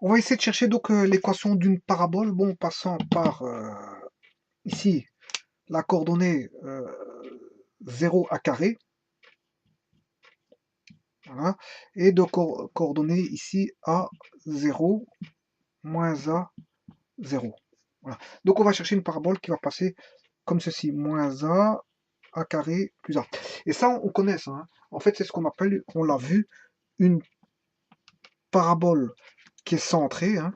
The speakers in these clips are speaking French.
On va essayer de chercher donc l'équation d'une parabole, bon, passant par ici la coordonnée 0 à carré, voilà, et de coordonnées ici à 0 moins a 0. Voilà. Donc on va chercher une parabole qui va passer comme ceci, moins a carré plus a. Et ça, on connaît ça, hein. En fait, c'est ce qu'on appelle, on l'a vu, une parabole qui est centrée, hein,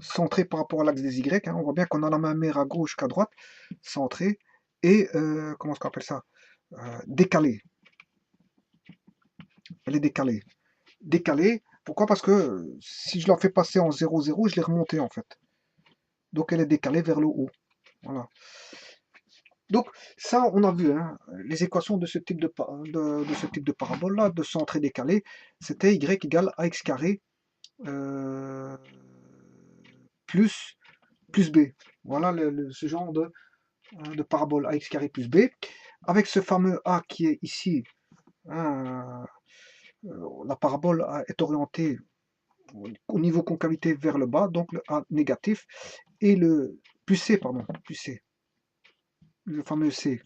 centrée par rapport à l'axe des Y, hein. On voit bien qu'on a la même mer à gauche qu'à droite, centrée, et comment est-ce qu'on appelle ça, décalée. Elle est décalée. Décalée, pourquoi? Parce que si je la fais passer en 0, 0, je l'ai remontée en fait. Donc elle est décalée vers le haut. Voilà. Donc ça, on a vu, hein, les équations de ce type de ce type de parabole-là, de centré décalé, c'était y égale ax carré euh, plus, plus b. Voilà ce genre de parabole ax carré plus b, avec ce fameux a qui est ici, hein, la parabole est orientée au niveau concavité vers le bas, donc le a négatif, et le plus c, pardon, plus c, le fameux c,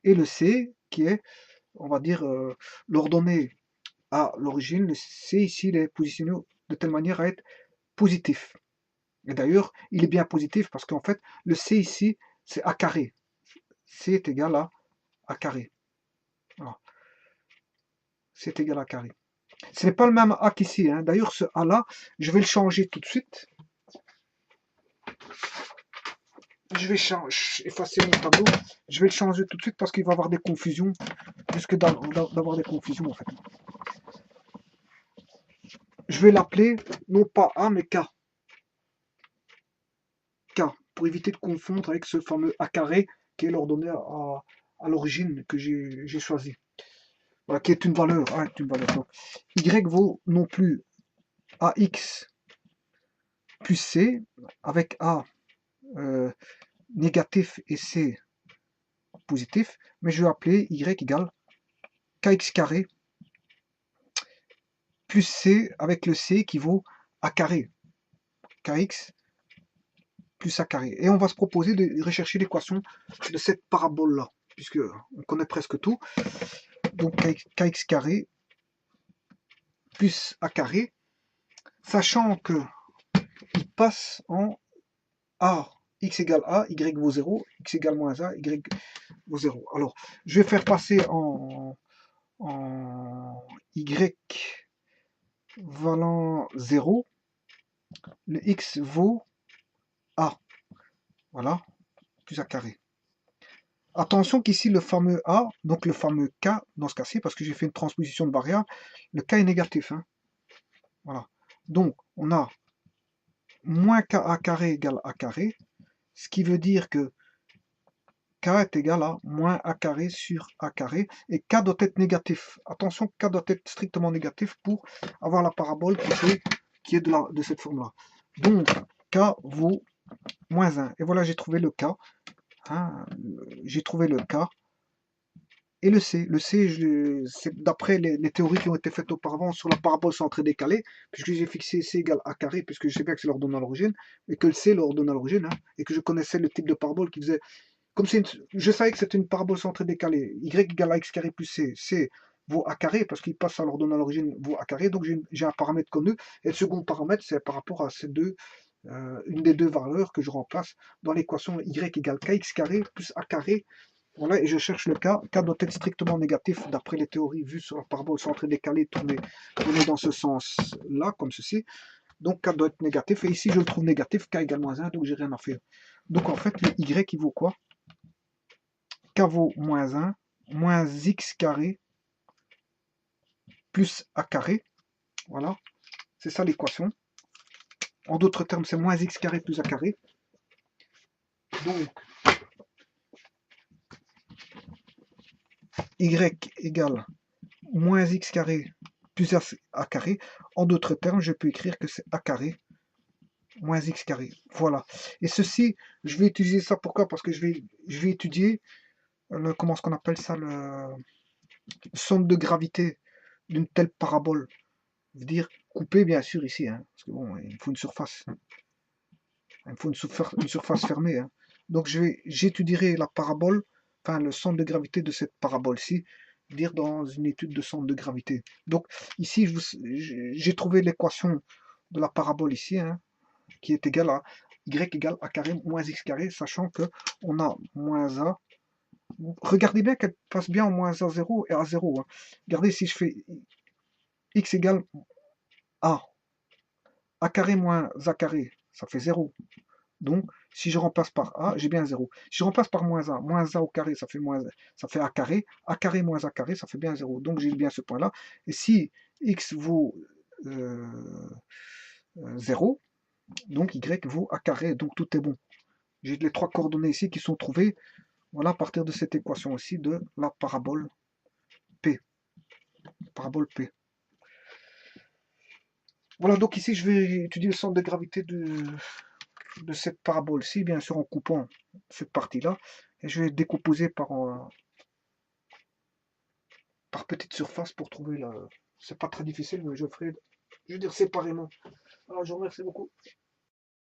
et le c qui est, on va dire, l'ordonnée à l'origine, le c ici, il est positionné de telle manière à être positif. Et d'ailleurs, il est bien positif parce qu'en fait, le c ici, c'est a carré. C est égal à a carré. Voilà. C est égal à carré. Ce n'est pas le même A qu'ici, hein. D'ailleurs, ce A là, je vais le changer tout de suite. Je vais effacer mon tableau. Je vais le changer tout de suite parce qu'il va y avoir des confusions. Risque d'avoir des confusions en fait. Je vais l'appeler non pas A mais K. K. Pour éviter de confondre avec ce fameux A carré qui est l'ordonnée à l'origine que j'ai choisi. Voilà, qui est une valeur. Hein, une valeur. Donc, y vaut non plus AX plus C avec A négatif et C positif, mais je vais appeler y égale kx carré plus c avec le c qui vaut a carré, kx plus a carré. Et on va se proposer de rechercher l'équation de cette parabole-là, puisque on connaît presque tout. Donc kx carré plus a carré, sachant que il passe en a, x égale a, y vaut 0, x égale moins a, y vaut 0. Alors, je vais faire passer en y valant 0, le x vaut a, voilà, plus a carré. Attention qu'ici le fameux a, donc le fameux k, dans ce cas-ci, parce que j'ai fait une transposition de variable, le k est négatif, hein. Voilà. Donc, on a moins ka carré égale a carré, ce qui veut dire que k est égal à moins a carré sur a carré, et k doit être négatif. Attention, k doit être strictement négatif pour avoir la parabole qui est de cette forme-là. Donc, k vaut moins 1. Et voilà, j'ai trouvé le k. Hein, j'ai trouvé le k. Et le C. Le C, c'est d'après les théories qui ont été faites auparavant sur la parabole centrée décalée, puisque j'ai fixé C égale A carré, puisque je sais bien que c'est l'ordonnée à l'origine, et que le C est l'ordonnée à l'origine, hein, et que je connaissais le type de parabole qui faisait. Comme je savais que c'était une parabole centrée décalée, Y égale à X carré plus C. C vaut A carré, parce qu'il passe à l'ordonnée à l'origine, vaut A carré, donc j'ai un paramètre connu, et le second paramètre, c'est par rapport à ces deux, une des deux valeurs que je remplace dans l'équation Y égale KX carré plus A carré. Voilà, et je cherche le cas. K doit être strictement négatif d'après les théories vues sur la parabole centrée décalée, tournée dans ce sens-là, comme ceci. Donc K doit être négatif. Et ici, je le trouve négatif, K égale moins 1, donc j'ai rien à faire. Donc en fait, le Y, il vaut quoi? K vaut moins 1, moins X carré, plus A carré. Voilà, c'est ça l'équation. En d'autres termes, c'est moins X carré plus A carré. Donc, Y égale moins X carré plus A carré. En d'autres termes, je peux écrire que c'est A carré moins x carré. Voilà. Et ceci, je vais utiliser ça pourquoi? Parce que je vais étudier comment est-ce qu'on appelle ça, le centre de gravité d'une telle parabole. Je veux dire, couper, bien sûr, ici, hein, parce que bon, il me faut une surface. Il me faut une surface fermée, hein. Donc, j'étudierai la parabole, enfin, le centre de gravité de cette parabole-ci, dire dans une étude de centre de gravité. Donc, ici, j'ai trouvé l'équation de la parabole ici, hein, qui est égale à y égale a carré moins x carré, sachant que on a moins a. Regardez bien qu'elle passe bien en moins a0 et a0, hein. Regardez si je fais x égale a carré moins a carré, ça fait 0. Donc, si je remplace par a, j'ai bien 0. Si je remplace par moins a au carré, ça fait a carré moins a carré, ça fait bien 0. Donc, j'ai bien ce point-là. Et si x vaut 0, donc y vaut a carré, donc tout est bon. J'ai les trois coordonnées ici qui sont trouvées, voilà, à partir de cette équation aussi de la parabole P. Parabole P. Voilà, donc ici, je vais étudier le centre de gravité de cette parabole-ci, bien sûr en coupant cette partie-là, et je vais décomposer par petite surface pour trouver la... C'est pas très difficile, mais je ferai, je veux dire, séparément. Alors, je vous remercie beaucoup.